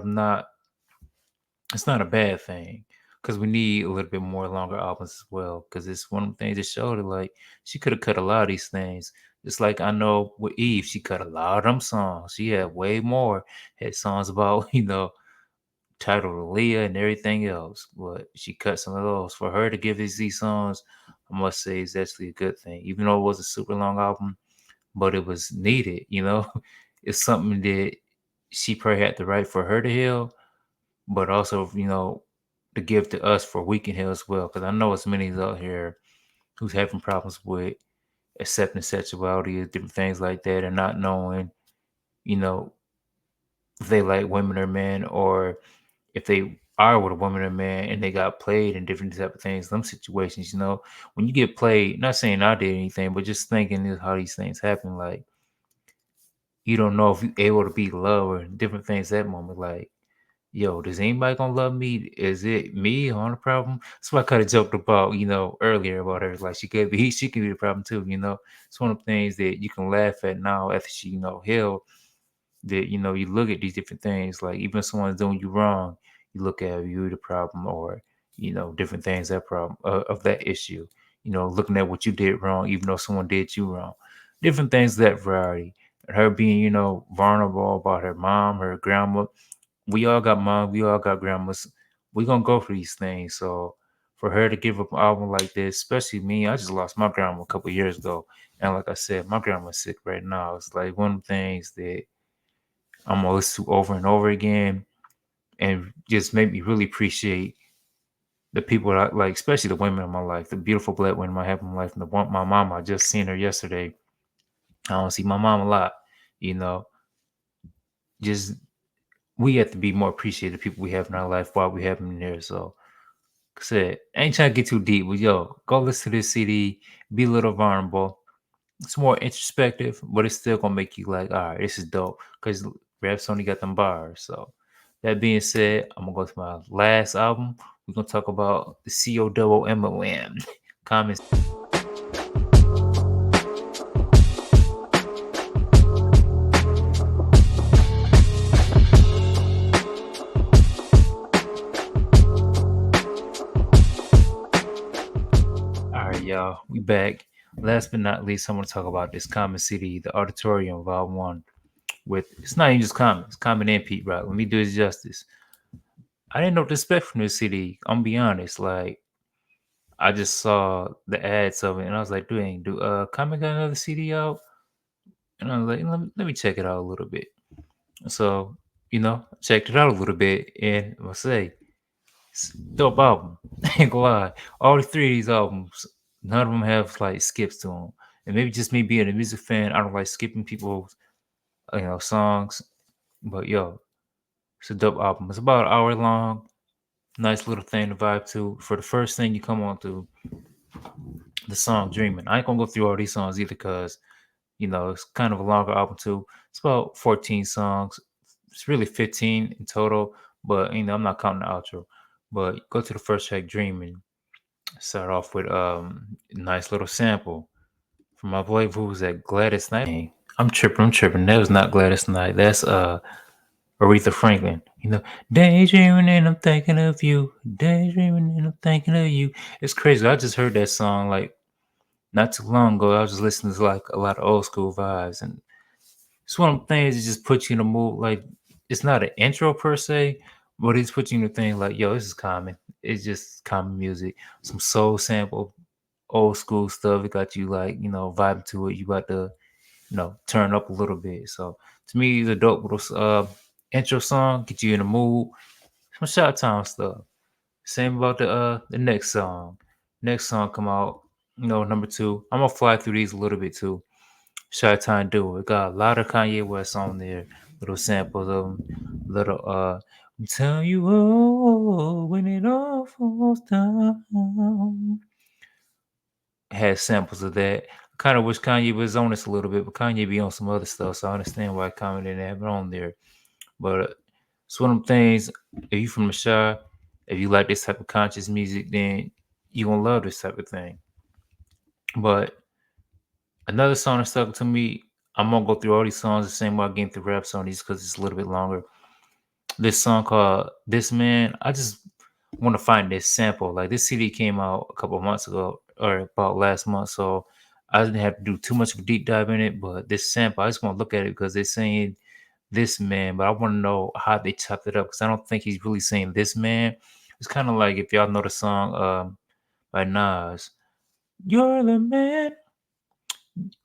it's not a bad thing because we need a little bit more longer albums as well. Because it's one of the things that showed it. Like she could have cut a lot of these things. Just like I know with Eve, she cut a lot of them songs. She had way more. Had songs about titled Aaliyah and everything else, but she cut some of those. For her to give us these songs, I must say, is actually a good thing. Even though it was a super long album, but it was needed. It's something that she probably had the right for her to heal, but also to give to us for we can heal as well. Because I know it's many out here who's having problems with accepting sexuality, different things like that, and not knowing, you know, if they like women or men, or if they are with a woman or man and they got played in different type of things, them situations, when you get played, not saying I did anything, but just thinking is how these things happen. Like you don't know if you're able to be loved or different things that moment. Like yo, does anybody gonna love me? Is it me on the problem? So I kind of joked about, earlier about her. Like she could be the problem too. It's one of the things that you can laugh at now after she, healed. That you look at these different things. Like even if someone's doing you wrong, you look at you the problem, or different things that problem of that issue. Looking at what you did wrong, even though someone did you wrong. Different things of that variety. And her being, vulnerable about her mom, her grandma, we all got mom, we all got grandmas. We gonna go through these things. So for her to give up an album like this, especially me, I just lost my grandma a couple years ago, and like I said, my grandma's sick right now. It's like one of the things that I'm gonna listen to over and over again, and just make me really appreciate the people that I like, especially the women in my life, the beautiful black women I have in my life, and the one my mom. I just seen her yesterday. I don't see my mom a lot, you know. Just we have to be more appreciative of the people we have in our life while we have them in there. So like I said, I ain't trying to get too deep, but yo, go listen to this CD, be a little vulnerable. It's more introspective, but it's still gonna make you like, all right, this is dope. Cause Raps only got them bars. So that being said, I'm gonna go to my last album. We're gonna talk about the COMMOM. Comments. All right, y'all, we back. Last but not least, I'm gonna talk about this Common City, the Auditorium, Volume One. With it's not even just Common, it's Common and Pete Rock. Let me do it justice. I didn't know what to expect from this CD. I'm gonna be honest. Like I just saw the ads of it, and I was like, "Dang, do Common got another CD out?" And I was like, "Let me check it out a little bit." So checked it out a little bit, and I must say, it's a dope album. Ain't gonna lie. All the three of these albums, none of them have like skips to them. And maybe just me being a music fan, I don't like skipping people's songs. But yo, it's a dope album. It's about an hour long. Nice little thing to vibe to. For the first thing you come on to, the song Dreaming. I ain't gonna go through all these songs either because, it's kind of a longer album too. It's about 14 songs. It's really 15 in total, but I'm not counting the outro. But go to the first track, Dreaming. Start off with a nice little sample from my boy who was that Gladys Knight. I'm tripping. That was not Gladys Knight. That's Aretha Franklin. Daydreaming and I'm thinking of you. Daydreaming and I'm thinking of you. It's crazy. I just heard that song like not too long ago. I was just listening to like a lot of old school vibes, and it's one of the things that just puts you in a mood. Like it's not an intro per se, but it's put you in a thing like, yo, this is common. It's just common music, some soul sample, old school stuff. It got you like vibing to it. You got to turn up a little bit. So to me, it's a dope little intro song. Get you in the mood. Some shot time stuff. Same about the next song. Next song come out. Number two. I'm gonna fly through these a little bit too. Shot time do it. Got a lot of Kanye West on there. Little samples of them. Little I'm telling you when it all falls down. Had samples of that. I kind of wish Kanye was on this a little bit, but Kanye be on some other stuff, so I understand why Kanye didn't have it on there. But it's one of them things. If you from the Shy, if you like this type of conscious music, then you gonna love this type of thing. But another song that stuck to me, I'm gonna go through all these songs the same way I get through rap songs because it's a little bit longer. This song called "This Man," I just want to find this sample. Like this CD came out a couple of months ago, or about last month, so I didn't have to do too much of a deep dive in it. But this sample, I just want to look at it because they're saying "this man," but I want to know how they chopped it up because I don't think he's really saying "this man." It's kind of like if y'all know the song by Nas, "You're the man."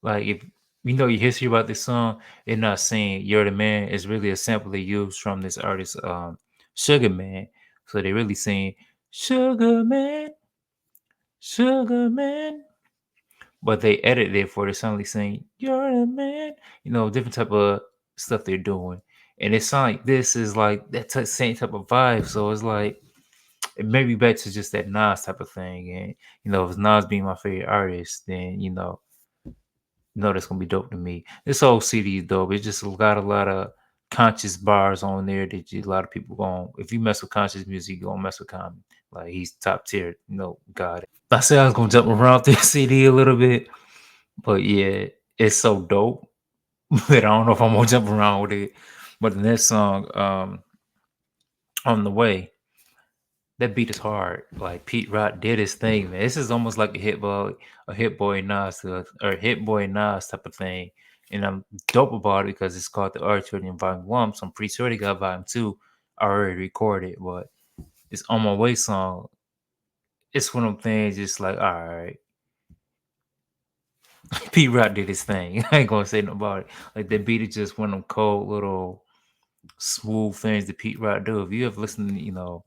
Like if you know your history about this song, they're not saying "You're the man." It's really a sample they used from this artist, Sugar Man. So they're really saying "Sugar Man, Sugar Man," but they edited it for the song like saying "You're the man." Different type of stuff they're doing, and it sounds like this is like that same type of vibe. So it's like it may be back to just that Nas type of thing, and if Nas being my favorite artist, then that's gonna be dope to me. This whole CD is dope. It's just got a lot of conscious bars on there that a lot of people going. If you mess with conscious music, you gonna mess with Common. Like he's top tier. God. I said I was gonna jump around this CD a little bit, but yeah, it's so dope. But I don't know if I'm gonna jump around with it. But the next song, On the Way, that beat is hard. Like Pete Rock did his thing, man. This is almost like a Hit Boy Nas or Hit Boy Nas type of thing. And I'm dope about it because it's called the Architect Volume 1. So I'm pretty sure they got Volume 2 already recorded, but it's On My Way song. It's one of them things just like, all right. Pete Rock did his thing. I ain't gonna say nothing about it. Like that beat is just one of them cold little smooth things that Pete Rock do. If you ever listen to,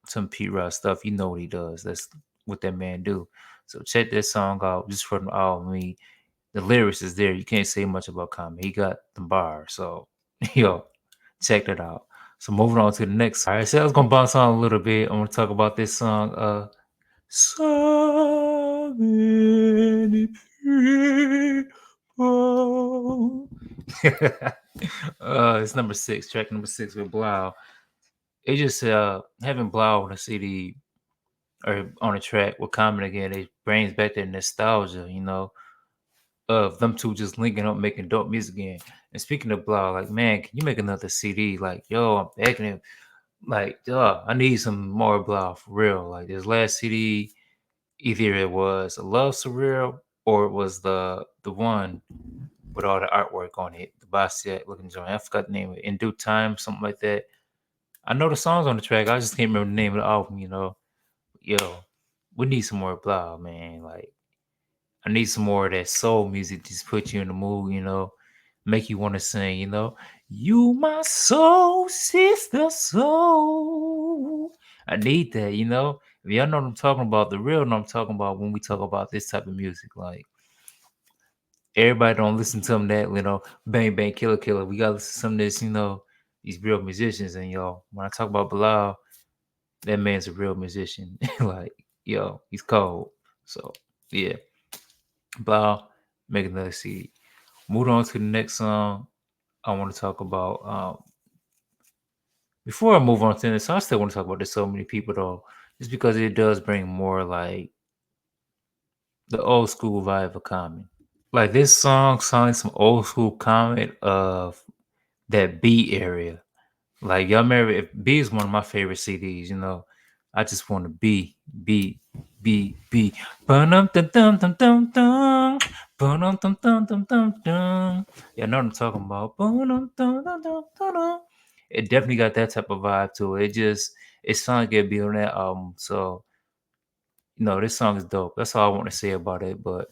some Pete Rock stuff, you know what he does. That's what that man do. So check that song out just from the album. The lyrics is there. You can't say much about Common. He got the bar. So yo, check that out. So moving on to the next. All right, so I was gonna bounce on a little bit. I'm gonna talk about this song. So many people. It's number 6, track number 6 with Blau. It just having Blau on a CD or on a track with Common again, it brings back that nostalgia, of them two just linking up making dope music again. And speaking of Blau, like man, can you make another CD? Like, yo, I'm begging him. Like, I need some more Blau for real. Like this last CD, either it was a Love Surreal or it was the one with all the artwork on it, the Bassiat looking joint. I forgot the name of it. In Due Time, something like that. I know the songs on the track. I just can't remember the name of the album. Yo, we need some more Blau, man. Like, I need some more of that soul music. Just put you in the mood, make you want to sing. You my soul, sister soul. I need that. If y'all know what I'm talking about, the real know what I'm talking about when we talk about this type of music. Like, everybody don't listen to them that, bang, bang, killer, killer. We got to listen to some of this, these real musicians. And, when I talk about Bilal, that man's a real musician. Like, he's cold. So, yeah. Bilal, make another CD. Move on to the next song I want to talk about. Before I move on to this, I still want to talk about there's so many people, though, just because it does bring more, like, the old school vibe of Common. Like, this song sounds some old school Common of that B area. Like y'all remember, if B is one of my favorite CDs. I just want to be. Ba-dum dum dum dum dum dum. Ba-dum dum dum dum dum dum. Yeah, I know what I'm talking about. Ba-dum dum dum dum dum dum. It definitely got that type of vibe to it. It sounds like it'd be on that album. So, this song is dope. That's all I want to say about it. But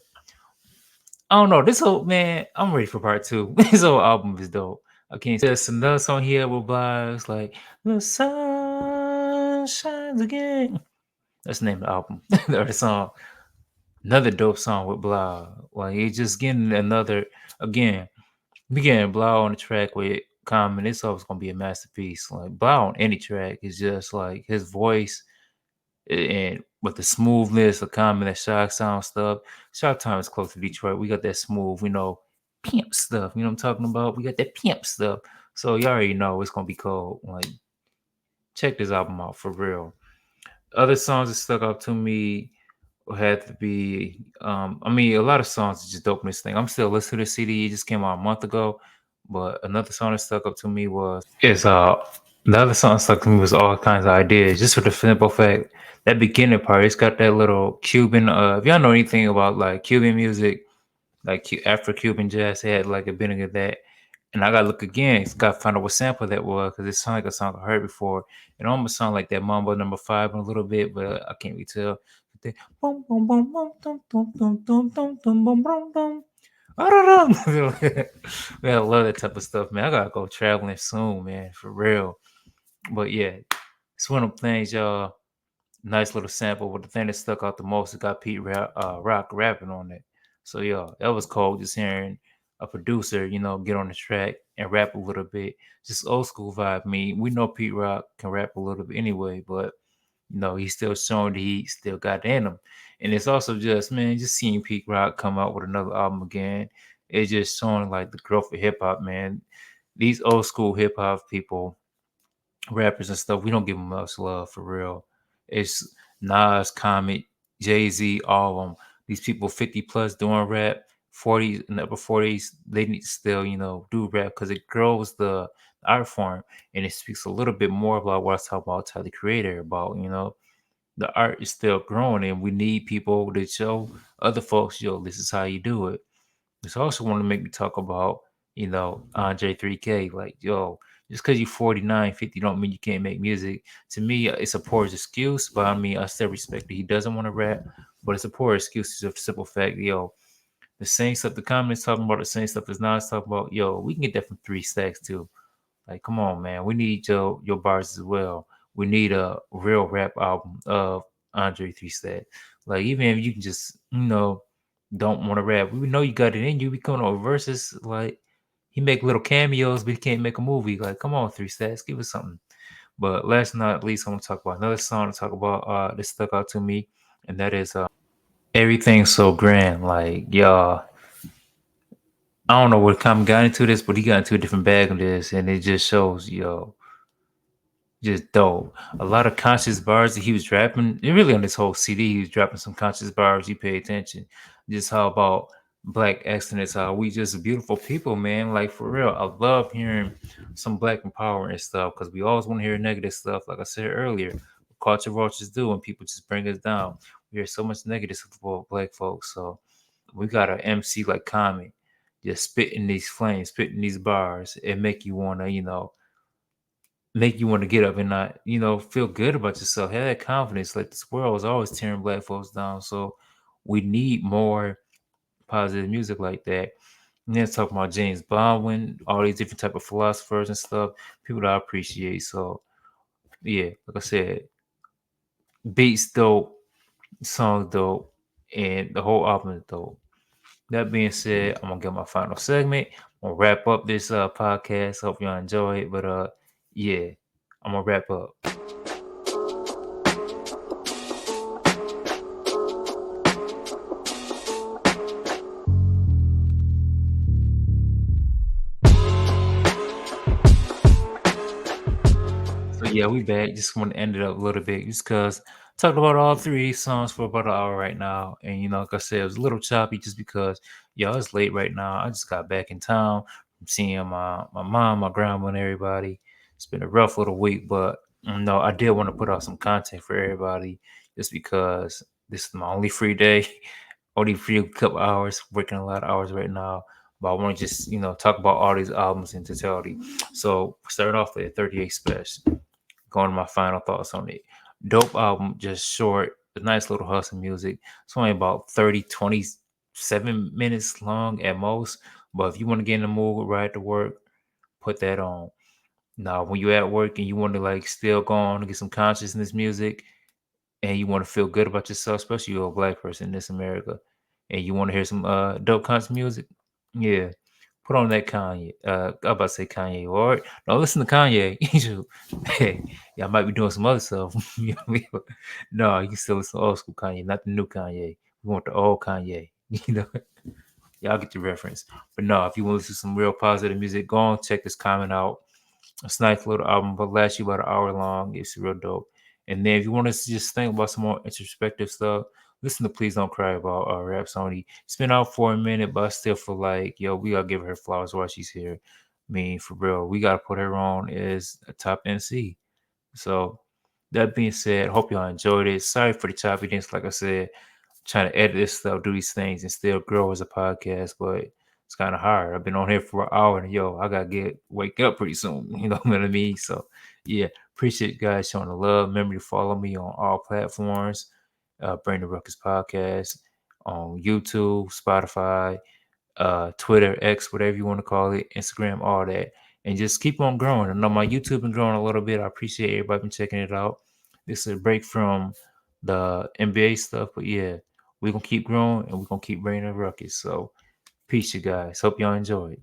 I don't know. This whole man, I'm ready for part 2. This whole album is dope. I can't. There's another song here with Bly's like the sun shines again. That's the name of the album. The song. Another dope song with Bly. Like he's just getting another again. We getting Bly on the track with Common. It's always gonna be a masterpiece. Like Bly on any track is just like his voice and with the smoothness of Common, that Shock Sound stuff. Shock Time is close to Detroit. We got that smooth, pimp stuff. You know what I'm talking about? We got that pimp stuff. So you already know it's gonna be cold. Like, check this album out for real. Other songs that stuck out to me had to be, a lot of songs are just dope in this thing. I'm still listening to the CD. It just came out a month ago. But another song that stuck up to me the other song that stuck to me was All Kinds of Ideas. Just for the simple fact, that beginning part, it's got that little Cuban. If y'all know anything about like Cuban music, like Afro Cuban jazz, it had like a bit of that. And I gotta look again. It's got to find out what sample that was because it sounded like a song I heard before. It almost sounded like that Mambo number 5 in a little bit, but I can't really tell. Boom, boom, boom, boom, dum, dum, dum, dum, dum, dum, bum, bum, bum. Man, I love that type of stuff, man. I gotta go traveling soon, man, for real. But yeah, it's one of them things, y'all. Nice little sample, but the thing that stuck out the most, it got Rock rapping on it. So yeah, that was cool. Just hearing a producer, get on the track and rap a little bit. Just old school vibe. I mean, we know Pete Rock can rap a little bit anyway, but he's still showing that he still got it in him. And it's also just, man, just seeing Pete Rock come out with another album again. It's just showing like the growth of hip hop, man. these old school hip hop people, rappers and stuff, we don't give them much love for real. It's Nas, Comet, Jay Z, all of them. These people 50 plus doing rap, 40s and upper 40s, they need to still, do rap because it grows the art form and it speaks a little bit more about what I talk about Tyler the Creator about, the art is still growing and we need people to show other folks, yo, this is how you do it. It's also want to make me talk about, Andre 3K. Like, yo, just because you're 49, 50 don't mean you can't make music. To me, it's a poor excuse, but I mean, I still respect that he doesn't want to rap, but it's a poor excuse of the simple fact, yo, the same stuff the comments talking about, the same stuff as Nas talking about, yo, we can get that from 3 stacks too. Like, come on, man. We need your bars as well. We need a real rap album of Andre 3 Stack. Like, even if you can just, don't want to rap, we know you got it in you. We coming over verses. Like, he make little cameos, but he can't make a movie. Like, come on, 3 Stacks, give us something. But last but not least, I want to talk about another song to talk about that stuck out to me, and that is Everything's So Grand. Like, y'all, I don't know what kind of got into this, but he got into a different bag of this, and it just shows, yo, just dope. A lot of conscious bars that he was rapping. And really on this whole CD, he was dropping some conscious bars. You pay attention. Just how about black excellence, how we just beautiful people, man. Like for real. I love hearing some black empowerment and stuff because we always want to hear negative stuff. Like I said earlier, culture roaches do when people just bring us down. We hear so much negative stuff about black folks. So we got an MC like Common just spitting these flames, spitting these bars, and make you want to get up and not, feel good about yourself. Have that confidence. Like this world is always tearing black folks down. So we need more positive music like that. And then talking about James Baldwin, all these different type of philosophers and stuff, people that I appreciate. So yeah, like I said, beats dope, songs dope, and the whole album is dope. That being said, I'm gonna get my final segment. I'm gonna wrap up this podcast. Hope y'all enjoy it. But yeah, I'm gonna wrap up. So yeah, we back. Just want to end it up a little bit just because talked about all three songs for about an hour right now. And like I said, it was a little choppy just because y'all it's late right now. I just got back in town from seeing my mom, my grandma, and everybody. It's been a rough little week, but no, I did want to put out some content for everybody just because this is my only free day, only free a couple hours, working a lot of hours right now. But I want to just, talk about all these albums in totality. So starting off with 38 Special, going to my final thoughts on it. Dope album, just short, a nice little hustle music. It's only about 30, 27 minutes long at most. But if you want to get in the mood, ride to work, put that on. Now, when you're at work and you want to like still go on and get some consciousness music, and you want to feel good about yourself, especially you're a black person in this America, and you want to hear some dope country music, yeah, put on that Kanye. I'm about to say Kanye Lord. No, listen to Kanye. Hey, yeah, I might be doing some other stuff. No, you can still listen to old school Kanye, not the new Kanye. We want the old Kanye. You know, y'all get the reference. But no, if you want to listen to some real positive music, go on check this comment out. It's a nice little album, but lasts you about an hour long. It's real dope. And then if you want to just think about some more introspective stuff, listen to Please Don't Cry about Rap Sony. It's been out for a minute, but I still feel like, yo, we gotta give her flowers while she's here. I mean, for real, we gotta put her on as a top NC. So that being said, hope y'all enjoyed it. Sorry for the choppiness, like I said, trying to edit this stuff, do these things, and still grow as a podcast, but it's kind of hard. I've been on here for an hour, and yo, I gotta wake up pretty soon. You know what I mean? So yeah, appreciate you guys showing the love. Remember to follow me on all platforms. Bring the Ruckus Podcast on YouTube, Spotify, Twitter, X, whatever you want to call it, Instagram, all that. And just keep on growing. I know my YouTube been growing a little bit. I appreciate everybody been checking it out. This is a break from the NBA stuff, but yeah, we're gonna keep growing and we're gonna keep bringing the ruckus. So peace, you guys. Hope y'all enjoy it.